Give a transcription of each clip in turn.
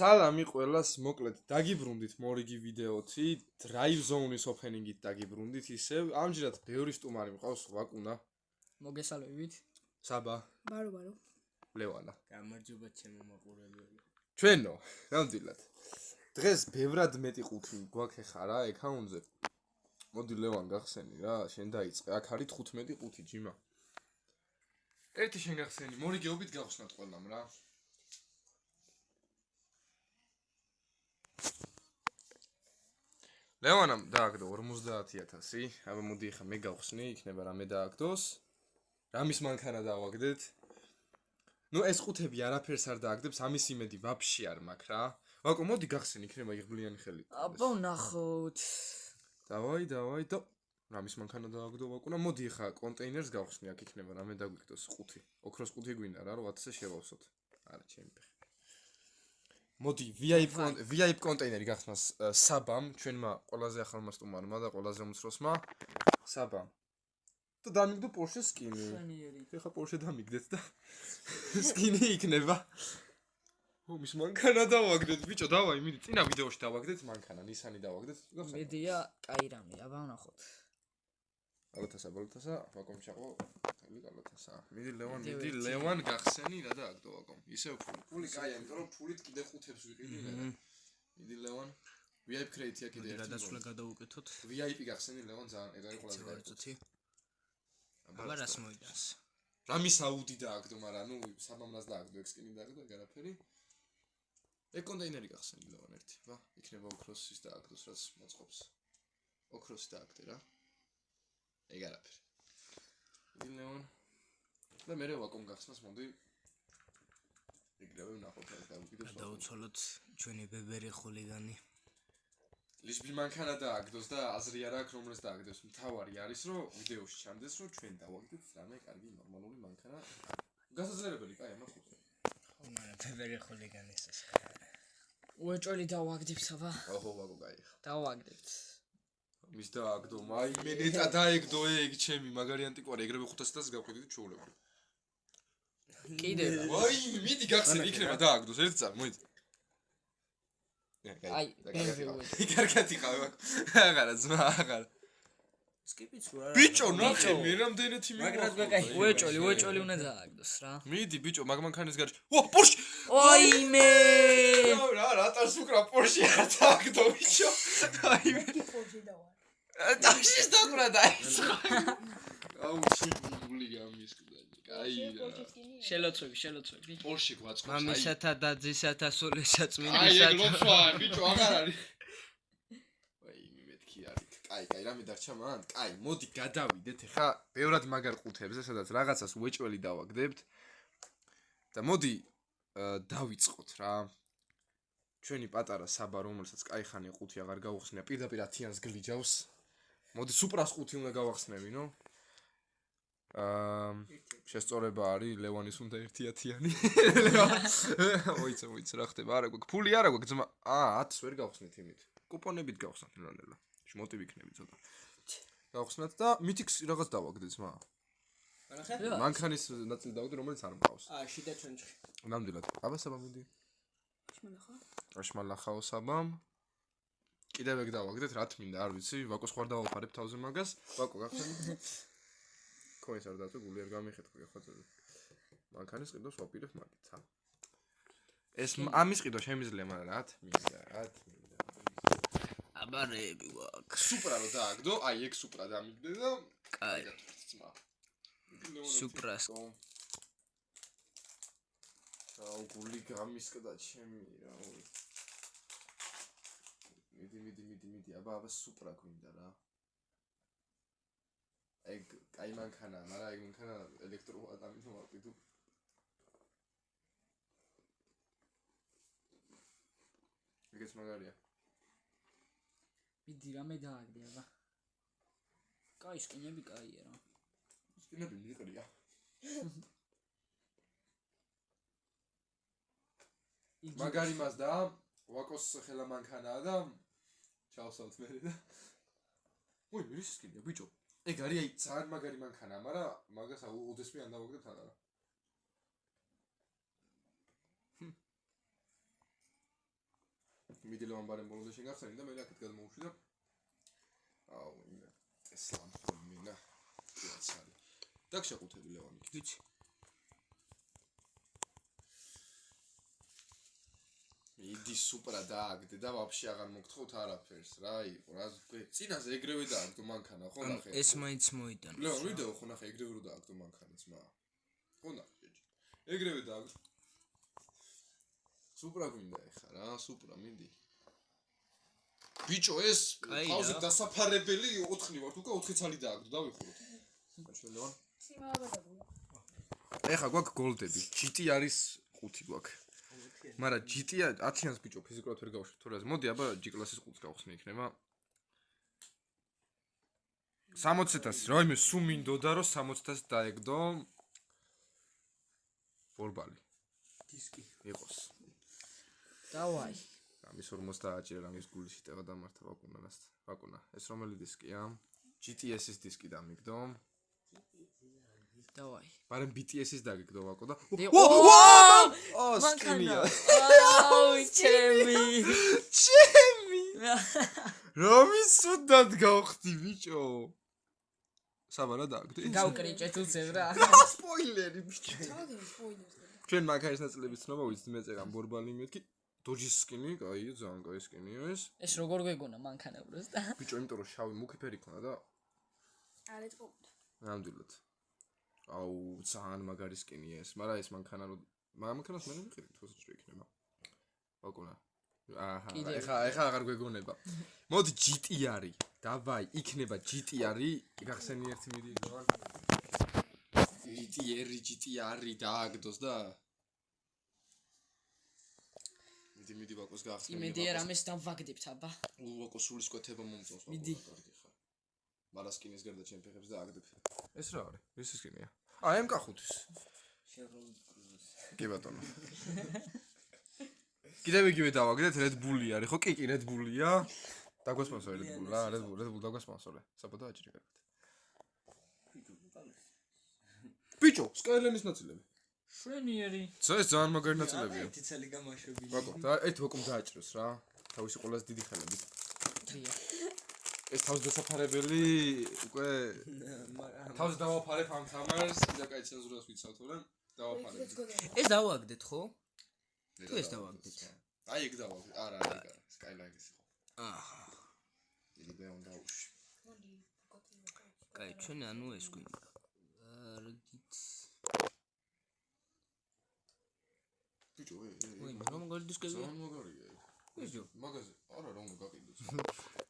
სალამი ყველას, მოკლედ დაგიბრუნდით მორიგი ვიდეოთი, Drive Zone-ის ოფენინგით დაგიბრუნდით ისევ. ამჯერად ბევრი სტუმარი მყავს, ვაკუნა. მოგესალმებით. საბა. ბარო. ლევანა. გამარჯობა ჩემო მაყურებლები. ჩვენო, ნამდვილად. დღეს ბევრად მეტი ყუთი გვაქვს ხა რა ეკაუნტზე. მოდი ლევან გახსენი რა, შენ დაიწყე. აქ არის 15 ყუთი ჯიმა. ერთი შენ გახსენი, მორიგეობით გავხსნათ ყველამ რა. ლევანამ დააგდო 50000. აბა მოდი ხა მე გავხსნი, იქნება რამე დააგდოს. რამის მანქანა დავაგდეთ. ნუ ეს ყუთები არაფერს არ დააგდებს, ამის იმედი ვაფშე არ მაქვს რა. ვაკო მოდი გახსენი, იქნება იღბლიანი ხელი. აბა ნახოთ. დავაი და რამის მანქანა დააგდო ვაკუნა, მოდი ხა კონტეინერს გავხსნი, აქ იქნება რამე დაგვიგდოს ყუთი. ოქროს ყუთი გვინდა რა, 800-ზე შევავსოთ. არა, ჩემი ფეხი. მოდი VIP კონტეინერი გახსნას საბამ, ჩვენმა ყველაზე ახალმა სტუმარმა და ყველაზე უმცროსმა საბამ. და დამიგდო Porsche სკინი. ეხა Porsche დამიგდეთ და სკინი იქნება. მის მანქანა დავაგდეთ, ბიჭო, დავაი, მიდი, წინა ვიდეოში დავაგდეთ მანქანა, Nissan-ი დავაგდეთ. მედია კაირამი, აბა ნახოთ. ბალოთასა, ვაკომ ჩაყო, ბალოთასა. მიდი ლევან გახსენი რა დააგდო ვაკომ. ისევ ფული კაია, იმიტომ რომ ფულით კიდე ყუთებს ვიყიდი მე. მიდი ლევან, VIP crate-ია კიდე ერთი. გადასვლა გადავუკეთოთ. VIP გახსენი ლევან ძალიან, ეგ არის ყველაზე კარგი. აბა რას მოიდას? რამის აუდი დააგდო, მაგრამ ნუ საბამნას დააგდო, ექსკინი დააგდო, ეგ არაფერი. ეგ კონტეინერი გახსენი ლევან ერთი, ვა, იქნება ოქროსის დააგდოს, რაც მოწყობს. ოქროსი დააგდე რა. ეგ არაფერი. მიდი ლევან. და მე ვაკომ გახსნას, მოდი. ეგრევე ვნახოთ, რა დავუკიდებს. დავუცოლოთ ჩვენი ბებერი ხულიგანი. ლიშბი მანქანა დააგდოს და აზრი არ აქვს რომელს დააგდებს. მთავარი არის რომ ვიდეოში ჩანდეს რომ ჩვენ დავაგდეთ რამე კარგი ნორმალური მანქანა. გასაძლებელი კაი ამას ხუთი. ხო, მაგრამ ბებერი ხულიგანის ეს. უეჭველი დავაგდებს აბა. ოჰო ვაკო კაი. დავაგდეთ. მის დააგდო, მაი მე ნეტა დაეგდო ეგ ჩემი მაგარი ანტიკვარი, ეგრევე 500-ს გავყიდით ჩაულება. კიდე. ვაი, მიდი გახსენ, იქნება დააგდოს ერთ წამ, მოიცა. აი, კარგად იყავ აქ. აღარა ძმა, აღარა. სკიპიც რა. ბიჭო, ნახე, მე რამდენეთი მაგრამ ბეკაი, უეჭველი უნდა დააგდოს რა. მიდი ბიჭო, მაგ მანქანის გარშე. ვა, Porsche! ოიმე! რატას უკრა Porsche არ დააგდო ბიჭო. აიმე. ტაქსის დაკვრა დაიწყო. აუ, შეგული გამისკდანი. კაი რა. შელოცვები. Porsche გვაწყობს. მამისათა და ძისათა სულისაც აი, მინდისათა. ეგ ლოცვაა, ბიჭო, აღარ არის. ვაი, მეთქი არის. კაი, რამე დარჩა მან? კაი, მოდი გადავიდეთ ახლა ბევრად მაგარ ყუთებზე, სადაც რაღაცას უეჭველი დავაგდებთ. და მოდი დავიწყოთ რა. ჩვენი პატარა საბა, რომელსაც კაი ხანი ყუთი აღარ გაუხსნია, პირდაპირ 10-იანს გლიჯავს. მოდი სუპრას ყუთი უნდა გავახსნევინო. შესწორება არის ლევანის უნდა 1-10-იანი. მოიცა რა ხდება? არა გვაქვს ფული, არა გვაქვს ძმა. 10-ს ვერ გავხსნით იმით. კუპონებით გავხსნათ ნელ-ნელა. მოტივი იქნება ცოტა. გავხსნათ და მითიქს რაღაც დავაგდეთ ძმა. მანქანის ნაწილი დავაგდე, რომელიც არ მყავს. შიდა ჩონჩხი. ნამდვილად. აბა საბა მიდი. შმალახა. აშმალახაო საბამ. კიდევ ეგ დავაგდეთ, რა თმინდა, არ ვიცი, ვაკოს ხوار დავაფარებ თავზე მაგას. ვაკო გახსენე. ქოინს არ დაწვე, გული არ გამიხეთქო ხოწები. მანქანის ყიდოს ვაპირებ მაგით, ცა. ეს ამის ყიდვა შემიძლია, მაგრამ რა თმინდა. აბა რეები ვაკ. სუპრა რო დააგდო, აი ეგ სუპრა დამიგდე და კაი. ძმა. სუპრას. აუ გული გამისკდა ჩემი რა. მიდი, აბა სუპრა გვინდა რა. ეგ კაი მანქანა, მაგრამ ეგ მანქანა ელექტროადამით მოვაყიდო. ეგეც მაგარია. მიდი რამე დააგდე აბა. კაი სკინები კაია რა. სკინები მიყრია. მაგარი მაზდა, ვაკოს ხელა მანქანაა და ჩავსავთ მე და. მოი, ის სკინია ბიჭო. ეგ არის აი ძალიან მაგარი მანქანაა, მაგრამ მაგას ოდესმე არ დავაგდებ აღარა. მიდილოვან ბარემ ბოლომდე შენ გახსენი და მე აქეთ გადმოვუშვი და აუ ინა ესლამ ხომინა ცალი და შეყუთები ლევანი ვიცი იდი სუპრა დააგდე და ვაფშე აღარ მოგთხოვთ არაფერს რა იყო რა წინაზე ეგრევე დააგდო მანქანა ხო ნახე ეს მაინც მოიტანა ლევან ვიდეო ხო ნახე ეგრევე რო დააგდო მანქანაც მა ხო ნახე ეგრევე დააგდო სუპრა გვინდა ეხა რა სუპრა მინდი ბიჭო ეს თავზე დასაფარებელი 4 ვართ უკვე 4 ცალი დააგდო დავიხუროთ მაჩვენ ლევან ეხა გვაქვს გოლდები GT არის 5 გვაქვს მაგრამ GT-ა 10-იანს ბიჭო ფიზიკურად ვერ გავუშვი თუ რაზე მოდი აბა G-კლასის 5-ს გავხსნი იქნება 60-ას რაიმე სულ მინდოდა რომ 60-ას დაეგდო ბორბალი დისკი იყოს დავაი ამის 50 აჭირა ამის გული შეტევა დამართა ვაკუნა ეს რომელი დისკია GTS-ის დისკი დამიგდო დავაი მაგრამ BTS-ის დაგიგდო ვაკო და ო სკინია აუ ჩემი რომი სუდად გავხდი ბიჭო საბარა დააგდე გავკრიჭე თუცებ რა სპოილერი ბიჭო ჩვენ მაგარის ნაწილების ცნობა ვიცით მე წერან ბორბალი მეთქი დოჯის სკინი კაია ძალიან კაი სკინია ეს როგორ გეგონა მანქანა უბრალოდ ბიჭო იმიტომ რომ შავი მუქი ფერი ქონდა და არ ეთყობთ ნამდვილად აუ ძალიან მაგარი სკინია ეს მაგრამ ეს მანქანა რო მანქანას მე ვიყიდი თუ ისე იქნება ვაკუნა აჰა ეხა აღარ გვეგონება მოდი GT არის დავაი იქნება GT არის გახსენი ერთი მიდი გოვან GT არის დააგდოს და მიდი ვაკოს გახსენი იმედი არ ამეს დავაგდებთ აბა ვაკო სულის კვეთება მომწონს მიდი მაგრამ სკინის გარდა ჩემ ფეხებს დააგდებ ეს რა არის ეს სკინია აი MK5-ის კი ბატონო კიდევ იგივე დავაგდეთ Red Bull-ი არის ხო კი Red Bull-ია დაგვასპონსორე Red Bull რა Red Bull დაგვასპონსორე საბოდა აჭირე კარგად ბიჭო Skyline-ის ნაწილები შვენიერი ეს ძალიან მაგარი ნაწილებია ერთი ცალი გამოშვებული ვაკო და ერთ ვაკომ დააჭროს რა თავისი ყველაზე დიდი ხელებით ეს თავს დასაფარებელი უკვე თავს დავაფარებ ამ თამარს და კაი ცენზურას ვიცავ თორემ დავაფარებ ეს დავაგდეთ ხო თუ ეს დავაგდეთ აი ეგ დავაგდეთ არა Skyline-ის იყო აჰა იდე უნდა უში კაი ჩვენ ანუ ეს გვინდა არგიც ბიჭო ვაი რომ გოლდისკები ძალიან მაგარია ბიჭო მაგაზე არა რომ გაკიდოს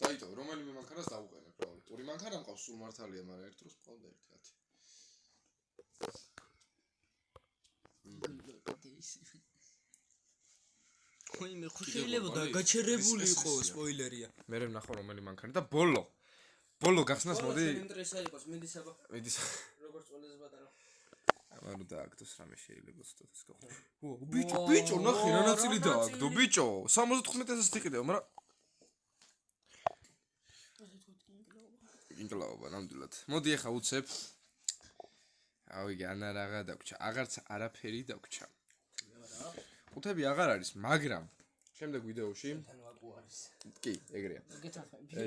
დაიტო რომელიმე მანქანას დავუყენებ რა ორი მანქანა მყავს სულ მართალია მაგრამ ერთ დროს მყავდა ერთი ხოი მე ხო შეიძლება გაჩერებული იყოს სპოილერია მე ვნახო რომელი მანქანა და ბოლო გახსნას მოდი ინტერესა იყოს მიდის აბა მიდის როგორც ყველას ბატონო ამარო დააგდოს რამე შეიძლება ცოტა ეს გავხო ბიჭო ნახე რა ნაწილი დააგდო ბიჭო 75-ს თიყიდეო მაგრამ ინკლაობა ნამდვილად მოდი ახლა უცებ ავიგე ანა რაღა დაგვრჩა აღარც არაფერი დაგვრჩა ხუთები აღარ არის მაგრამ შემდეგ ვიდეოში კი ეგრეა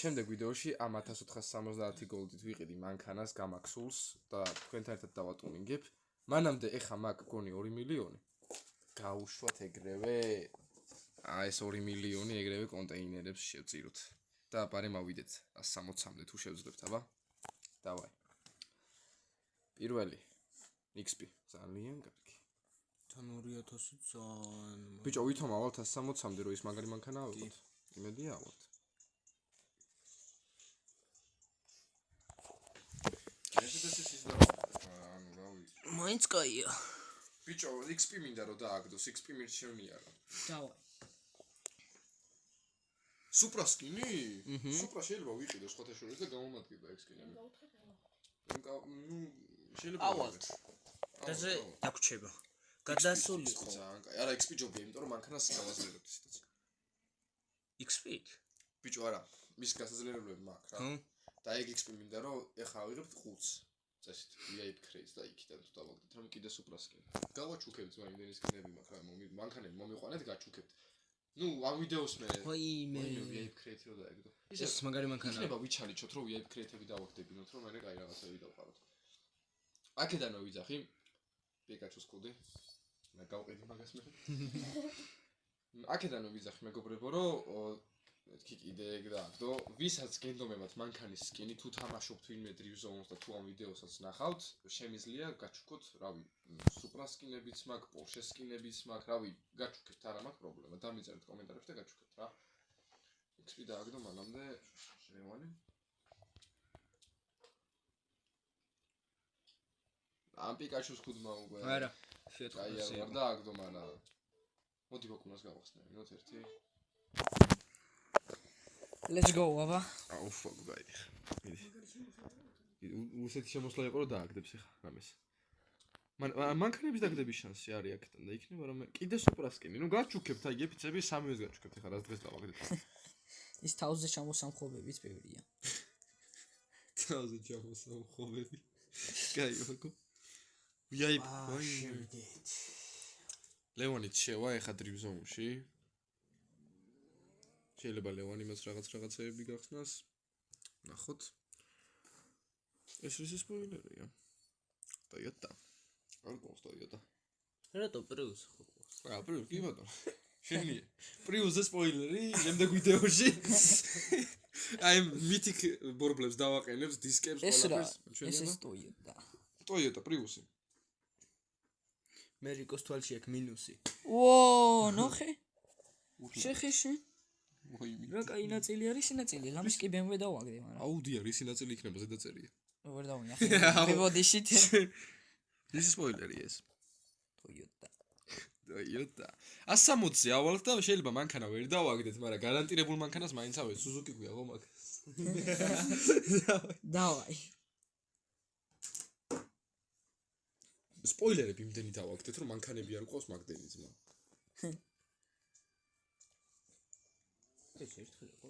შემდეგ ვიდეოში ამ 1470 გოლდით ვიყიდი მანქანას გამაქსულს და თქვენთან ერთად დავატუნინგებ მანამდე ეხა მაგ გონი 2 მილიონი გაუშვათ ეგრევე ეს 2 მილიონი ეგრევე კონტეინერებს შევწიროთ და პარე მოვიდეთ 160-მდე თუ შევძლებთ აბა დავაი პირველი XP ძალიან კარგი თან 2000 ძალიან ბიჭო ვითომ ავალთ 160-მდე რო ის მაგარი მანქანა ავიღოთ იმედია ავალთ მაინც კაია ბიჭო XP მინდა რომ დააგდოს XP მირჩევნია რა დავაი სუპრა სკინი სუპრა შეიძლება ვიყიდო სხვათა შორის და გამომადგება ეგ სკინები ნუ შეიძლება ავალთ დაზე დაგვრჩება გადასულიყო ძალიან კაი არა XP ჯობია იმიტომ რომ მანქანას გავაზრებთ ისიც XP ბიჭო არა მის გასაძლიერებლები მაქვს რა და ეგ XP მინდა რომ ეხა ავიღებთ 5-ს წესით VIP craze და იქიდან თუ დავაგდეთ რომ კიდე სუპრა სკინი გავაჩუქებთ მაინდენის სკინები მაქვს რა მანქანები მომიყვანეთ გაჩუქებთ ნუ ამ ვიდეოს მე ვაიმე. VIP creative დაეგდო. ეს მაგარი მანქანა. იქნება ვიჩალიჩოთ რომ VIP creative დავახდებინოთ რომ მე კაი რაღაცები დავყაროთ. აქედანო ვიძახი პიკაჩუს კუდი. მე გავყიდი მაგას მე. აქედანო ვიძახი მეგობრებო რომ მეთქი კიდე ეგ დააგდო. ვისაც გენდომებათ მანქანის სკინი თუ თამაშობთ ვინმე Drive Zones და თუ ამ ვიდეოსაც ნახავთ, შემიძლია გაჩუქოთ, რავი, Supra სკინებიც მაქვს, Porsche სკინებიც მაქვს, რავი, გაჩუქებთ, არა მაქვს პრობლემა. დამიწერეთ კომენტარებში და გაჩუქებთ რა. XP დააგდო მანამდე რევანი. ამ პიკაჩუს ხუდმა უკვე. არა, აი არ დააგდო მანა. მოდი ბოკუნას გავახსნე, მინოთ ერთი. Let's go, აბა. აუ ფაკ გაიდი. უსეთი შემოსვლა იყო რომ დააგდებს ახლა რამეს. მანქანების დაგდების შანსი არის აქედან და იქნება რომ კიდე Supra სკინი. ნუ გაჩუქებთ აი ეფიცები 3-ს გაჩუქებთ ახლა რას დღეს დავაგდებ. ის თავზე ჩამოსამხობებიც ბევრია. თავზე ჩამოსამხობები. გაი ვაკო. VIP ლევონიც შევა ახლა Drive Zone-ში. შეიძლება ლევანი მას რაღაცეები გახსნას. ნახოთ. ეს ის სპოილერია. Toyota. არ გავს Toyota. რატო Prius ხო? Prius კი ბატონო. შენია. Prius-ზე სპოილერი შემდეგ ვიდეოში. აი მითიკ ბორბლებს დავაყენებს, დისკებს ყველაფერს. ეს ის Toyota. Toyota Prius-ი. მერიკოს თვალში აქვს მინუსი. ო, ნახე. შეხიში. ვაიმე. რა კაი ნაწილი არის ნაწილი, ღამის კი BMW დავაგდე, მაგრამ. აუდი არის, ისი ნაწილი იქნება ზედაწერია. ვერ დავინახე. მე ბოდიშით. ის სპოილერი ეს. Toyota. Toyota. 160-ზე ავალთ და შეიძლება მანქანა ვერ დავაგდეთ, მაგრამ გარანტირებულ მანქანას მაინც ავეც Suzuki გვია ხო მაგ. დავაი. სპოილერები იმდენი დავაგდეთ, რომ მანქანები არ ყავს მაგდენი ძმა. ეს ერთხელ იყო.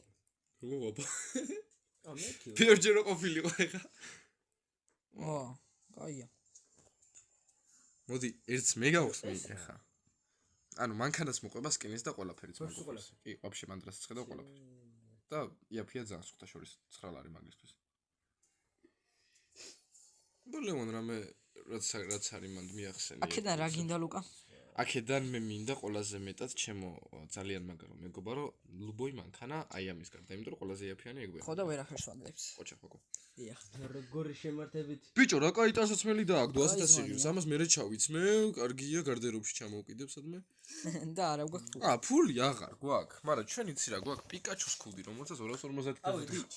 რო აბა. მე კი. პირველჯერ ყოფილიყო ეხა. ო, კაია. მოდი, ერთს მე გავხსნი ეხა. ანუ მანქანას მოყვება სკინის და ყველაფერიც მოყვება. კი, ვაფშე მანდრას ცხედა ყველაფერი. და იაფია ძალიან სუხთა შორის 9 არის მაგისთვის. ბოლემონ რამე რაც არის მანდ მიახსენე. აქედან რა გინდა ლუკა? აქედან მე მინდა ყველაზე მეტად ჩემო ძალიან მაგარო მეგობა რომ ლუბოი მანქანა აი ამის გარდა, იმიტომ რომ ყველაზე იაფიანი ეგ ვეღარ. ხო და ვერ ახერს ვაგდებს. ოჩა ფოკო. დიახ, როგორი შემართებით. ბიჭო, რა კაი ტანსაცმელი დააგდო 100-ს. ამას მე ჩავიცმე, კარგია, გარდერობში ჩამოვკიდებ სადმე. და არა გვაქვს ფული. ფული აღარ გვაქვს, მაგრამ ჩვენ იცი რა გვაქვს პიკაჩუს კუდი, რომელსაც 250 ავედით.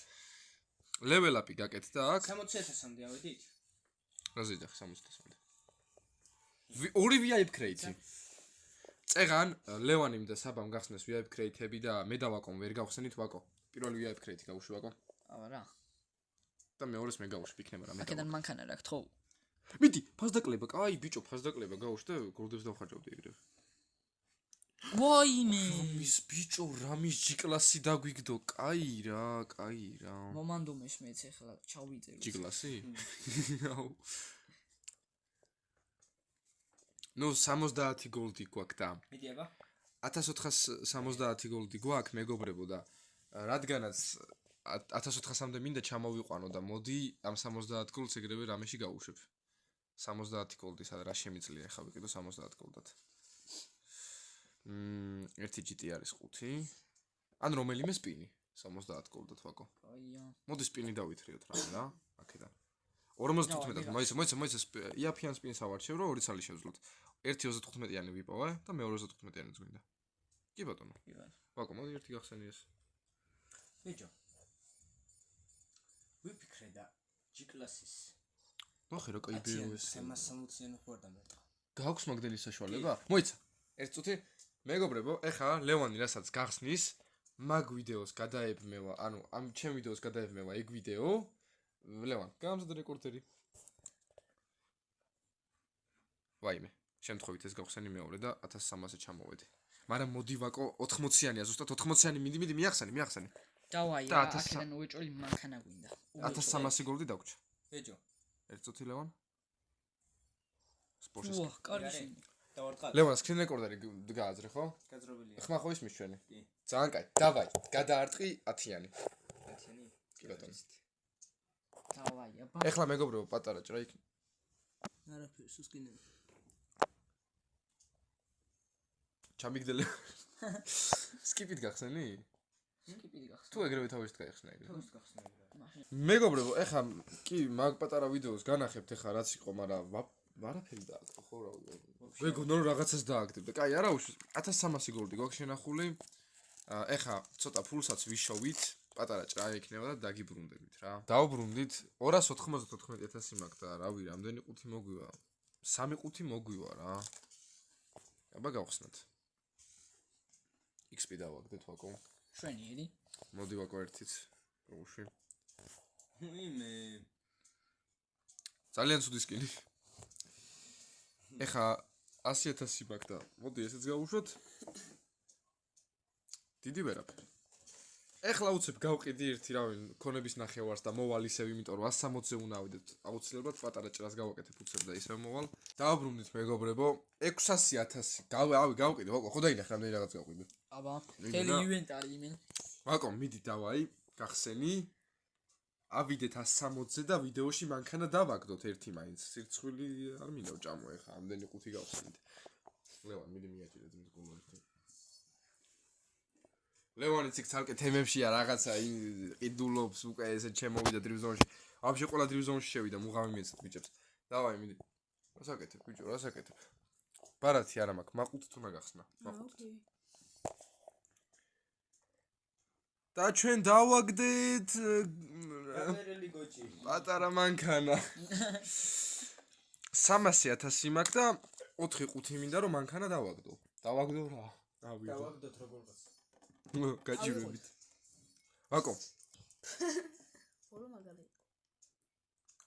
level up-ი გაკეთდა აქ. 60,000-მდე ავედით. რაზე იძახი 60-მდე. ორი VIP crate-ი. წეგან ლევანიმ და საბამ გახსნეს VIP crate-ები და მე დავაკომ ვერ გავხსენით ვაკო. პირველი VIP crate-ი გავუშვი ვაკო. აბა რა. და მეორეს მე გავუშვი, იქნება რა მე. აქედან მანქანა რა გთხოვ? მიდი, ფასდაკლება, კაი ბიჭო, ფასდაკლება გავუშვი და გორდებს დავხარჯავდი ეგრევე. ვაიმე. ის ბიჭო, რამის G-კლასი დაგვიგდო, კაი რა. მომანდუმეს მეც ახლა ჩავიწერე. G-კლასი? აუ. ნუ 70 გოლდი გვაქვს და. მიდი აბა. 1470 გოლდი გვაქვს მეგობრებო და რადგანაც 1400-მდე მინდა ჩამოვიყვანო და მოდი ამ 70 გოლდს ეგრევე რამეში გავუშვებ. 70 გოლდი სად რა შემიძლია ახლა ვიყიდო 70 გოლდად. ერთი GT არის 5. ან რომელიმე სპინი 70 გოლდად ვაკო. აია. მოდი სპინი დავითრიოთ რა, აქედან. 55-ად მოიცა იაფიან სპინს ავარჩევ რომ 2 ცალი შევძლოთ. ერთი 35-იანი ვიპოვე და მეორე 35-იანიც გვინდა. კი ბატონო. კი ბატონო. ვაკო, მოდი ერთი გახსენი ეს. ბიჭო. ვიფიქრე და G-კლასის. ნახე რა კაი ბიოს. 360-იანი ხო არ დამეტყვა. გაქვს მაგდენის საშუალება? მოიცა. ერთ წუთი მეგობრებო, ეხა ლევანი რასაც გახსნის, მაგ ვიდეოს გადაებმევა, ანუ ამ ჩემ ვიდეოს გადაებმევა ეგ ვიდეო. ლევან, გამზადე რეკორდერი. ვაიმე, შემთხვევით ეს გავხსენი მეორე და 1300-ზე ჩამოვედი. მაგრამ მოდი ვაკო 80-იანია, ზუსტად 80-იანი მიდი მიახსენი. დავაი, აქედან უეჭველი მანქანა გვინდა. 1300 გოლდი დაგვრჩა. ბიჭო. ერთ წუთი ლევან. ვაჰ, კარგი. დავარტყალ. ლევან screen recorder-ი გააძრე ხო? გაძრობილია. ხმა ხო ის მიშვენი? კი. ძალიან კაი. დავაი, გადაარტყი 10-იანი. 10-იანი. კი ბატონო. დავაი, აბა. ეხლა მეგობრებო პატარა ჭრა იქ. არაფერს უსკინე. ჩამიგდელე. Skip-ით გახსენი? სკიპიდი გახსნა. თუ ეგრევე თავის გაიხსნა ეგრევე. თავის გახსნა რა. მეგობრებო, ეხლა კი მაგ პატარა ვიდეოს განახებთ ეხლა რაც იყო, მაგრამ არაფერი დააკეთო ხო რა. მეგონა რომ რაღაცას დააკეთებ და კაი არა უშ 1300 გოლდი გვაქვს შენახული. ეხლა ცოტა ფულსაც ვიშოვით, პატარა ჭრა იქნება და დაგიბრუნდებით რა. დავბრუნდით 294,000 მაქვს და რავი, რამდენი ყუთი მოგვივა? 3 ყუთი მოგვივა რა. აბა გავხსნათ. XP დავაგდეთ ვაკო. შვენიერი. მოდი ვაკო ერთიც. უში. მე ძალიან ცუდი სკინი. ეხა 100,000 მაქვს და მოდი ესეც გავუშვოთ. დიდი ვერაფერი. ეხლა უცებ გავყიდი ერთი რავი ქონების ნახევარს და მოვალ ისევ, იმიტომ რომ 160-ზე უნდა ავიდეთ. აუცილებლად პატარა ჭრას გავაკეთებ უცებ და ისევ მოვალ. დავბრუნდით მეგობრებო, 600,000. გავყიდე, ვაკო, ხო დაინახე რამდენი რაღაც გავყიდე. აბა, მიდი თელი რა. ივენტარი იმენ. ვაკო, მიდი დავაი, გახსენი. ავიდეთ 160-ზე და ვიდეოში მანქანა დავაგდოთ ერთი მაინც. სირცხვილი არ მინდა ვჭამო ეხა, ამდენი ყუთი გავხსენით. ლევან, მიდი მიაჭირეთ მის გულმოერთი. ლევანიც იქ ცალკე თემებშია რაღაცა ყიდულობს უკვე ესე ჩემოვიდა დრივზონში. ვაფშე ყველა დრივზონში შევიდა, მუღამი მეცეთ ბიჭებს. დავაი, მიდი. რასაკეთებ, ბიჭო, რასაკეთებ? ბარათი არა მაქვს, მაყუთი თუ ნაგახსნა. მაყუთი. და ჩვენ დავაგდეთ კამერელი გოჭი. პატარა მანქანა. 300,000 მაქვს და 4 ყუთი მინდა რომ მანქანა დავაგდო. დავაგდო რა. ავიღო. დავაგდოთ როგორღაც. გაჭირვებით. ვაკო. ორო მაგალი.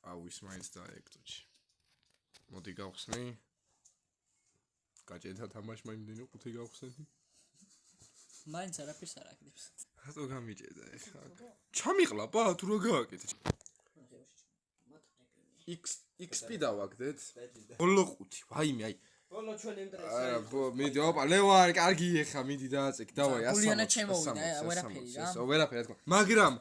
აუ ის მაინც დაეკტოჩი. მოდი გავხსნი. გაჭედა თამაშმა იმდენი ყუთი გავხსენი. მაინც არაფერს არ აკეთებს. რატო გამიჭედა ეხლა? ჩამიყლაპა თუ რა გააკეთე? XP დავაგდეთ. ბოლო ყუთი. ვაიმე, აი. ბოლო ჩვენ იმ დრეს. არა, მიდი, ოპა, ლევან, კარგი ეხა, მიდი დააწეკ, დავაი, 160. გულიანად შემოვიდა, ვერაფერი რა. ვერაფერი, რა თქმა უნდა. მაგრამ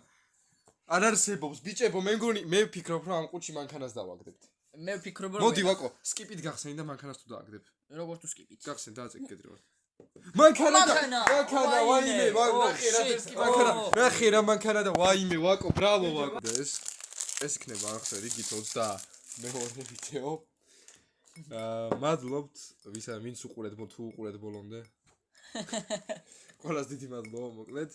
არ არსებობს, ბიჭებო, მე მგონი, მე ვფიქრობ, რომ ამ ყუთში მანქანას დავაგდებთ. მე ვფიქრობ რომ მოდი ვაკო, skip-ით გახსენი და მანქანას თუ დააგდებ. როგორ თუ სკიპით. გახსენ, დააწეკ კედრე. მანქანა, მანქანა, ვაიმე, ნახე რა ეს მანქანა, ნახე რა მანქანა და ვაიმე, ვაკო, ბრავო ვაკო. ეს იქნება ახლა რიგით 20 მეორე ვიდეო. მადლობთ, ვინც უყურეთ, თუ უყურეთ ბოლომდე. ყველას დიდი მადლობა, მოკლედ.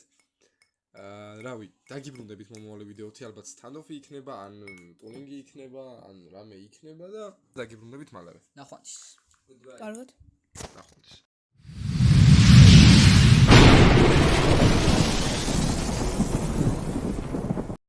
რავი, დაგიბრუნდებით მომავალ ვიდეოთი, ალბათ სტანდოფი იქნება, ან ტუნინგი იქნება, ან რამე იქნება და დაგიბრუნდებით მალევე. ნახვამდის. Goodbye. კარგად. ნახვამდის.